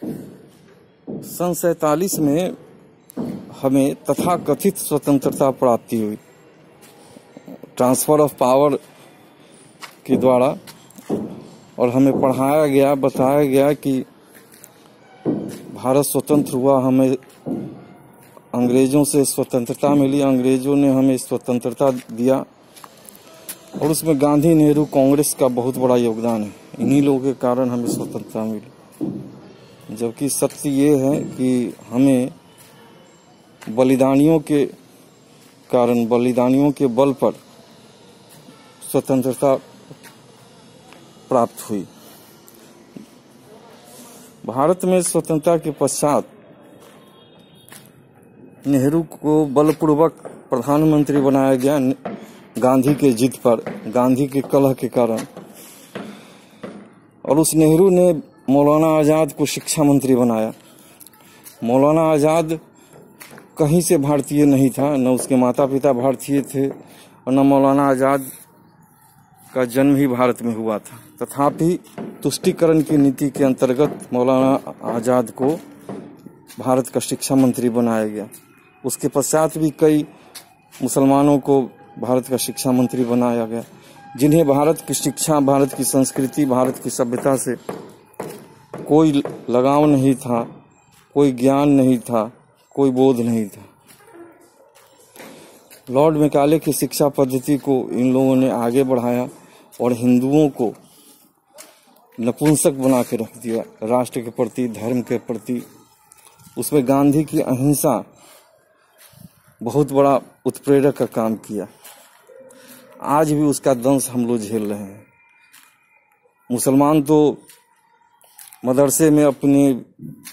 सन 47 में हमें तथाकथित स्वतंत्रता प्राप्ति हुई, ट्रांसफर ऑफ पावर के द्वारा, और हमें पढ़ाया गया, बताया गया कि भारत स्वतंत्र हुआ, हमें अंग्रेजों से स्वतंत्रता मिली, अंग्रेजों ने हमें स्वतंत्रता दिया, और उसमें गांधी, नेहरू, कांग्रेस का बहुत बड़ा योगदान है। इन्हीं लोगों के कारण हमें स्वतंत्रता मिली। जबकि सत्य ये है कि हमें बलिदानियों के कारण, बलिदानियों के बल पर स्वतंत्रता प्राप्त हुई। भारत में स्वतंत्रता के पश्चात नेहरू को बलपूर्वक प्रधानमंत्री बनाया गया, गांधी के जिद पर, गांधी के कलह के कारण। और उस नेहरू ने मौलाना आजाद को शिक्षा मंत्री बनाया। मौलाना आजाद कहीं से भारतीय नहीं था, न उसके माता पिता भारतीय थे और न मौलाना आजाद का जन्म ही भारत में हुआ था। तथापि तुष्टीकरण की नीति के अंतर्गत मौलाना आजाद को भारत का शिक्षा मंत्री बनाया गया। उसके पश्चात भी कई मुसलमानों को भारत का शिक्षा मंत्री बनाया गया, जिन्हें भारत की शिक्षा, भारत की संस्कृति, भारत की सभ्यता से कोई लगाव नहीं था, कोई ज्ञान नहीं था, कोई बोध नहीं था। लॉर्ड मैकाले की शिक्षा पद्धति को इन लोगों ने आगे बढ़ाया और हिंदुओं को नपुंसक बना के रख दिया, राष्ट्र के प्रति, धर्म के प्रति। उसमें गांधी की अहिंसा बहुत बड़ा उत्प्रेरक का काम किया। आज भी उसका दंश हम लोग झेल रहे हैं। मुसलमान तो मदरसे में अपने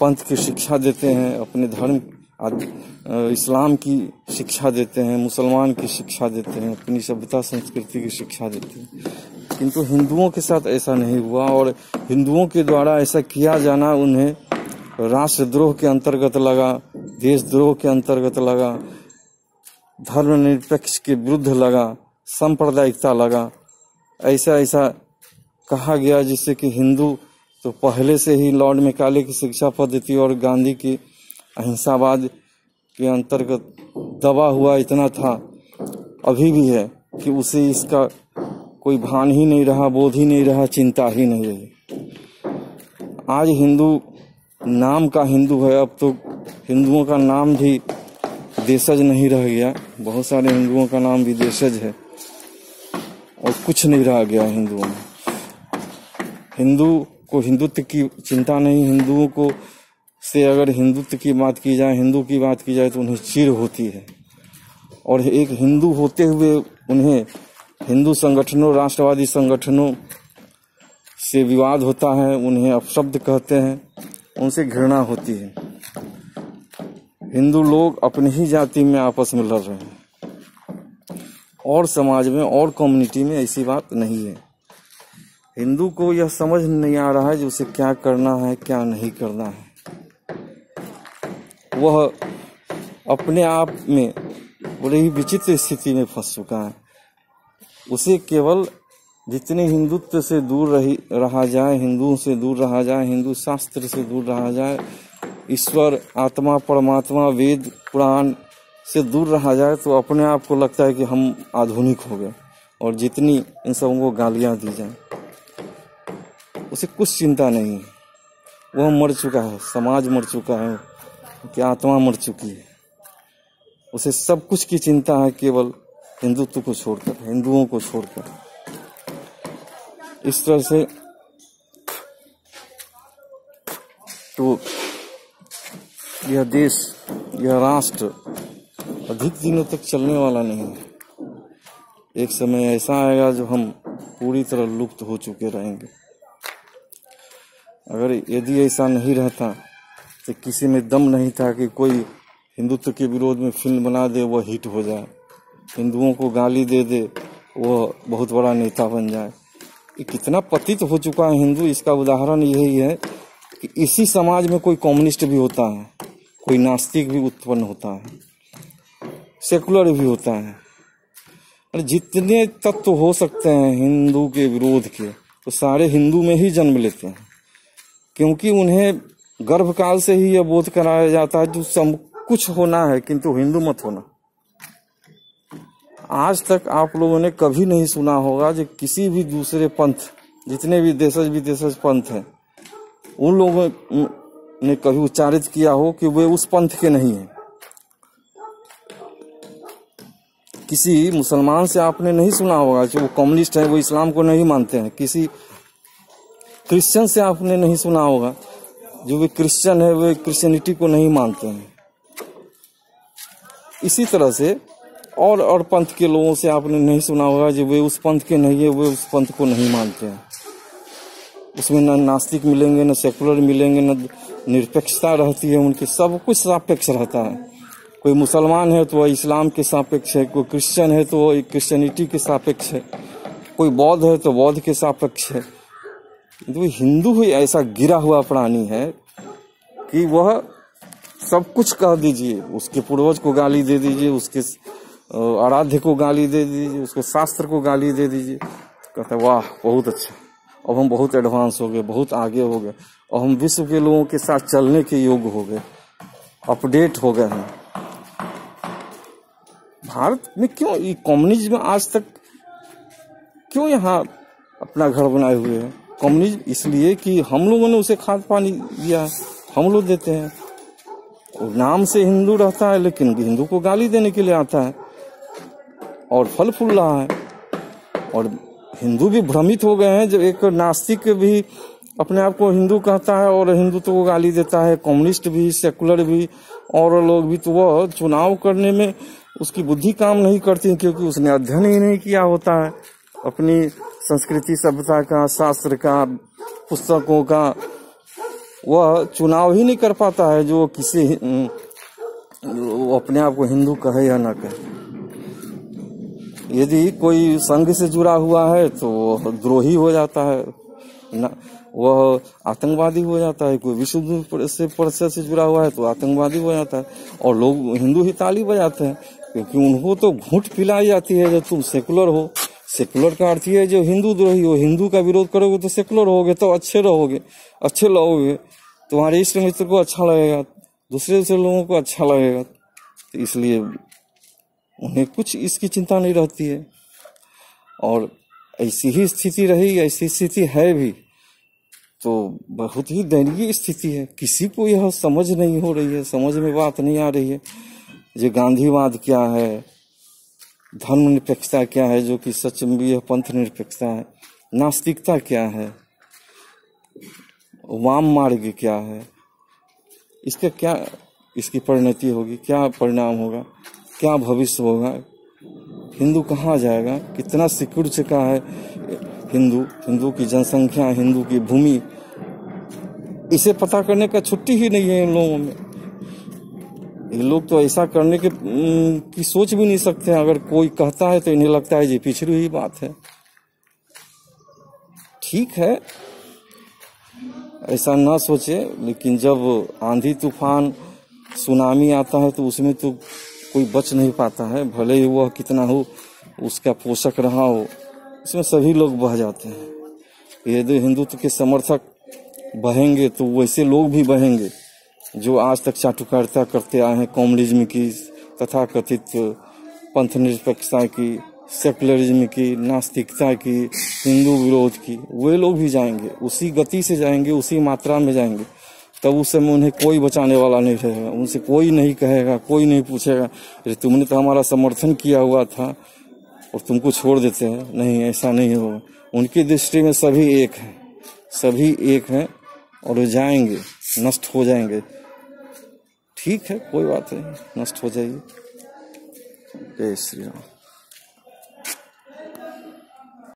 पंथ की शिक्षा देते हैं, अपने धर्म इस्लाम की शिक्षा देते हैं, मुसलमान की शिक्षा देते हैं, अपनी सभ्यता संस्कृति की शिक्षा देते हैं। किंतु हिंदुओं के साथ ऐसा नहीं हुआ, और हिंदुओं के द्वारा ऐसा किया जाना उन्हें राष्ट्रद्रोह के अंतर्गत लगा, देशद्रोह के अंतर्गत लगा, धर्मनिरपेक्ष के विरुद्ध लगा, सांप्रदायिकता लगा। ऐसा कहा गया जिससे कि हिंदू तो पहले से ही लॉर्ड मैकाले की शिक्षा पद्धति और गांधी की अहिंसावाद के अंतर्गत दबा हुआ इतना था, अभी भी है कि उसे इसका कोई भान ही नहीं रहा, बोध ही नहीं रहा, चिंता ही नहीं रही। आज हिंदू नाम का हिंदू है, अब तो हिंदुओं का नाम भी देशज नहीं रह गया। बहुत सारे हिंदुओं का नाम भी देशज है और कुछ नहीं रह गया हिंदुओं में। हिंदू को हिंदुत्व की चिंता नहीं, हिंदुओं को से अगर हिंदुत्व की बात की जाए, हिंदू की बात की जाए तो उन्हें चिढ़ होती है। और एक हिंदू होते हुए उन्हें हिंदू संगठनों, राष्ट्रवादी संगठनों से विवाद होता है, उन्हें अपशब्द कहते हैं, उनसे घृणा होती है। हिंदू लोग अपनी ही जाति में आपस में लड़ रहे हैं, और समाज में और कम्युनिटी में ऐसी बात नहीं है। हिंदू को यह समझ नहीं आ रहा है कि उसे क्या करना है, क्या नहीं करना है। वह अपने आप में बड़ी ही विचित्र स्थिति में फंस चुका है। उसे केवल जितने हिंदुत्व से दूर रहा जाए, हिंदुओं से दूर रहा जाए, हिंदू शास्त्र से दूर रहा जाए, ईश्वर, आत्मा, परमात्मा, वेद, पुराण से दूर रहा जाए, तो अपने आप को लगता है कि हम आधुनिक हो गए। और जितनी इन सबों को गालियां दी जाए, उसे कुछ चिंता नहीं है। वह मर चुका है, समाज मर चुका है, कि आत्मा मर चुकी है। उसे सब कुछ की चिंता है, केवल हिंदुत्व को छोड़कर, हिंदुओं को छोड़कर। इस तरह से तो यह देश, यह राष्ट्र अधिक दिनों तक चलने वाला नहीं है। एक समय ऐसा आएगा जो हम पूरी तरह लुप्त हो चुके रहेंगे। अगर यदि ऐसा नहीं रहता तो किसी में दम नहीं था कि कोई हिंदुत्व के विरोध में फिल्म बना दे, वह हिट हो जाए, हिंदुओं को गाली दे दे, वह बहुत बड़ा नेता बन जाए। ये कितना पतित हो चुका है हिंदू, इसका उदाहरण यही है कि इसी समाज में कोई कम्युनिस्ट भी होता है, कोई नास्तिक भी उत्पन्न होता है, सेकुलर भी होता है। और जितने तत्व हो सकते हैं हिंदू के विरोध के, तो सारे हिंदू में ही जन्म लेते हैं, क्योंकि उन्हें गर्भकाल से ही यह बोध कराया जाता है जो सब कुछ होना है किंतु हिंदू मत होना। आज तक आप लोगों ने कभी नहीं सुना होगा जो किसी भी दूसरे पंथ, जितने भी देशज विदेशज पंथ हैं, उन लोगों ने कभी उच्चारित किया हो कि वे उस पंथ के नहीं हैं। किसी मुसलमान से आपने नहीं सुना होगा कि वो कम्युनिस्ट हैं, वो इस्लाम को नहीं मानते हैं। किसी क्रिश्चियन से आपने नहीं सुना होगा जो वे क्रिश्चियन है, वे क्रिश्चियनिटी को नहीं मानते हैं। इसी तरह से और पंथ के लोगों से आपने नहीं सुना होगा जो वे उस पंथ के नहीं है, वे उस पंथ को नहीं मानते हैं। उसमें न नास्तिक मिलेंगे, न सेकुलर मिलेंगे, न निरपेक्षता रहती है उनकी, सब कुछ सापेक्ष रहता है। कोई मुसलमान है तो वह इस्लाम के सापेक्ष है, कोई क्रिश्चियन है तो वह क्रिश्चियनिटी के सापेक्ष है, कोई बौद्ध है तो बौद्ध के सापेक्ष है। तो हिंदू ही ऐसा गिरा हुआ प्राणी है कि वह सब कुछ कह दीजिए, उसके पूर्वज को गाली दे दीजिए, उसके आराध्य को गाली दे दीजिए, उसके शास्त्र को गाली दे दीजिए, कहते हैं वाह बहुत अच्छा, अब हम बहुत एडवांस हो गए, बहुत आगे हो गए, और हम विश्व के लोगों के साथ चलने के योग्य हो गए, अपडेट हो गए हैं। भारत में क्यों ये कम्युनिज्म आज तक क्यों यहाँ अपना घर बनाए हुए है? कम्युनिज्म इसलिए कि हम लोगों ने उसे खाद पानी दिया है, हम लोग देते हैं। और नाम से हिंदू रहता है लेकिन हिंदू को गाली देने के लिए आता है और फल फूल रहा है। और हिंदू भी भ्रमित हो गए हैं, जो एक नास्तिक भी अपने आप को हिंदू कहता है और हिंदुत्व को गाली देता है, कम्युनिस्ट भी, सेकुलर भी और लोग भी, तो वह चुनाव करने में उसकी बुद्धि काम नहीं करती क्योंकि उसने अध्ययन ही नहीं किया होता है अपनी संस्कृति सभ्यता का, शास्त्र का, पुस्तकों का। वह चुनाव ही नहीं कर पाता है जो किसी वो अपने आप को हिंदू कहे या ना कहे। यदि कोई संघ से जुड़ा हुआ है तो वह द्रोही हो जाता है, वह आतंकवादी हो जाता है। कोई विश्व परिषद से जुड़ा हुआ है तो आतंकवादी हो जाता है। और लोग हिंदू ही ताली बजाते हैं क्योंकि उनको तो घूंट पिलाई जाती है जो तुम सेकुलर हो। सेकुलर का अर्थ है जो हिंदू द्रोही हो, हिंदू का विरोध करोगे तो सेकुलर होगे, तो अच्छे रहोगे, अच्छे लगोगे, तुम्हारे इष्ट मित्र को अच्छा लगेगा, दूसरे लोगों को अच्छा लगेगा। तो इसलिए उन्हें कुछ इसकी चिंता नहीं रहती है। और ऐसी ही स्थिति रही, ऐसी स्थिति है भी, तो बहुत ही दयनीय स्थिति है। किसी को यह समझ नहीं हो रही है, समझ में बात नहीं आ रही है जो गांधीवाद क्या है, धर्म निरपेक्षता क्या है जो कि सच में यह पंथ निरपेक्षता है, नास्तिकता क्या है, वाम मार्ग क्या है, इसका क्या इसकी परिणति होगी, क्या परिणाम होगा, क्या भविष्य होगा, हिंदू कहाँ जाएगा, कितना सिकुड़ चुका है हिंदू की जनसंख्या, हिंदू की भूमि, इसे पता करने का छुट्टी ही नहीं है इन लोगों में। ये लोग तो ऐसा करने की सोच भी नहीं सकते। अगर कोई कहता है तो इन्हें लगता है ये पिछड़ी हुई बात है। ठीक है, ऐसा ना सोचे, लेकिन जब आंधी तूफान सुनामी आता है तो उसमें तो कोई बच नहीं पाता है, भले ही वह कितना हो उसका पोषक रहा हो, इसमें सभी लोग बह जाते हैं। यदि हिंदुत्व के समर्थक बहेंगे तो वैसे लोग भी बहेंगे जो आज तक चाटुकारिता करते आए हैं, कम्युनिज्म की, तथाकथित पंथ निरपेक्षता की, सेकुलरिज्म की, नास्तिकता की, हिंदू विरोध की। वे लोग भी जाएंगे, उसी गति से जाएंगे, उसी मात्रा में जाएंगे। तब उस समय उन्हें कोई बचाने वाला नहीं रहेगा, उनसे कोई नहीं कहेगा, कोई नहीं पूछेगा अरे तुमने तो हमारा समर्थन किया हुआ था और तुमको छोड़ देते हैं। नहीं, ऐसा नहीं होगा। उनकी दृष्टि में सभी एक हैं, सभी एक हैं और वो जाएंगे, नष्ट हो जाएंगे। ठीक है, कोई बात नहीं, नष्ट हो जाइए। जय श्री राम।